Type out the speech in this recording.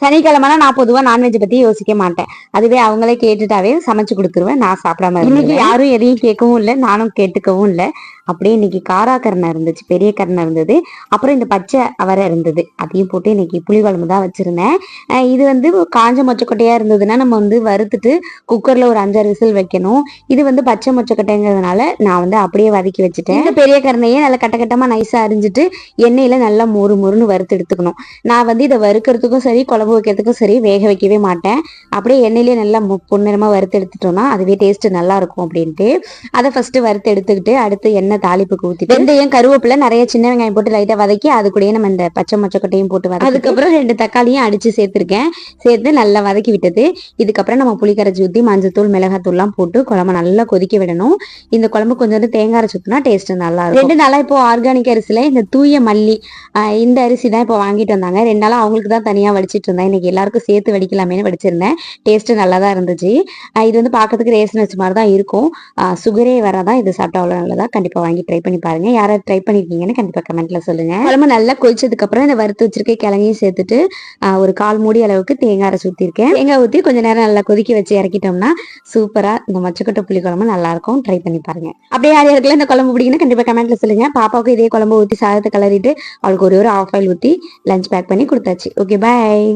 சனிக்கிழமைனா நான் பொதுவா நான்வெஜ் பத்தி யோசிக்க மாட்டேன். அதுவே அவங்களே கேட்டுட்டாவே சமைச்சு கொடுத்துருவேன். நான் சாப்பிடாம இன்னைக்கு யாரும் எதையும் கேட்கவும் இல்லை, நானும் கேட்டுக்கவும் இல்லை. அப்படியே இன்னைக்கு காராக்கரணை இருந்துச்சு, பெரிய கரணை இருந்தது. அப்புறம் இந்த பச்சை அவரை இருந்தது, அதையும் போட்டு இன்னைக்கு புளிக்குழம்பு தான் வச்சிருந்தேன். இது வந்து காஞ்ச மொச்சக்கொட்டையா இருந்ததுன்னா நம்ம வந்து வறுத்துட்டு குக்கர்ல ஒரு 5-6 விசில் வைக்கணும். இது வந்து பச்சை மொச்சக்கொட்டைங்கிறதுனால நான் வந்து அப்படியே வதக்கி வச்சுட்டேன். இந்த பெரிய கரணையே நல்லா கட்டமா நைஸா அரிஞ்சிட்டு எண்ணெயில நல்லா மொறு மொறுன்னு வறுத்து எடுத்துக்கணும். நான் வந்து இதை வறுக்கிறதுக்கும் சரி குழம்பு வைக்கிறதுக்கும் சரி வேக வைக்கவே மாட்டேன். அப்படியே எண்ணெயிலேயே நல்லா பொன்னிறமா வறுத்து எடுத்துட்டோம்னா அதுவே டேஸ்ட் நல்லா இருக்கும் அப்படின்ட்டு அதை ஃபர்ஸ்ட் வறுத்து எடுத்துக்கிட்டு அடுத்து எண்ணெய் தாளிப்புக்கு ஊற்றி வெந்தயம் கருவேப்பிலை நிறைய சின்ன வெங்காயம் போட்டு லைட்டா வதக்கி அது கூடயே நம்ம இந்த பச்சை மொச்சக்கொட்டையும் போட்டு வதக்கி அதுக்கப்புறம் 2 தக்காளியும் அடிச்சு சேர்த்திருக்கேன். சேர்த்து நல்லா வதக்கி விட்டது. இதுக்கப்புறம் நம்ம புளிக்கரைச்சி ஊற்றி மஞ்சத்தூள் மிளகாத்தூள்லாம் போட்டு குழம்பு நல்லா கொதிக்க விடணும். இந்த குழம்பு கொஞ்சம் தேங்காய் அரைச்சி ஊற்றினா டேஸ்ட் நல்லா இருக்கும். 2 நாளா இப்போ ஆர்கானிக் அரிசியில இந்த தூய மல்லி இந்த அரிசி தான் இப்போ வாங்கிட்டு வந்தாங்க. 2 நாளா அவங்களுக்கு தான் தனியா வடிச்சிட்டு இருந்தேன். இன்னைக்கு எல்லாருக்கும் சேர்த்து வடிக்கலாமேன்னு வடிச்சிருந்தேன். டேஸ்ட் நல்லா தான் இருந்துச்சு. இது வந்து பார்க்கறதுக்கு ரேஷன் அரிசி மாதிரி தான் இருக்கும். சுகரே வராதான், இது சாப்பிட்டா அவ்வளோ நல்லதா. கண்டிப்பா வாங்கி ட்ரை பண்ணி பாருங்க. யாராவது ட்ரை பண்ணிருக்கீங்கன்னு கண்டிப்பா கமெண்ட்ல சொல்லுங்க. குழம்பு நல்லா கொதிச்சதுக்கு அப்புறம் இந்த வறுத்து வச்சிருக்க கிழங்கையும் சேர்த்துட்டு ஒரு 1/4 மூடி அளவுக்கு தேங்காய் அரைச்சி ஊற்றிருக்கேன். தேங்காய் ஊற்றி கொஞ்ச நேரம் நல்லா கொதிக்க வச்சு இறக்கிட்டோம்னா சூப்பரா இந்த மொச்சக்கொட்டை புளி குழம்பு நல்லா இருக்கும். ட்ரை பண்ணி பாருங்க. அப்படியே யார் யாருக்குள்ள இந்த குழம்பு பிடிக்குன்னு கண்டிப்பா கமெண்ட்ல சொல்லுங்க. பாப்பாவுக்கு இதே குழம்பு ஊற்றி சாதத்தை கிளறிட்டு அவளுக்கு ஒரு 1/2 ஆயில் ஊற்றி லஞ்ச் பேக் பண்ணி கொடுத்தாச்சு. ஓகே, பாய்.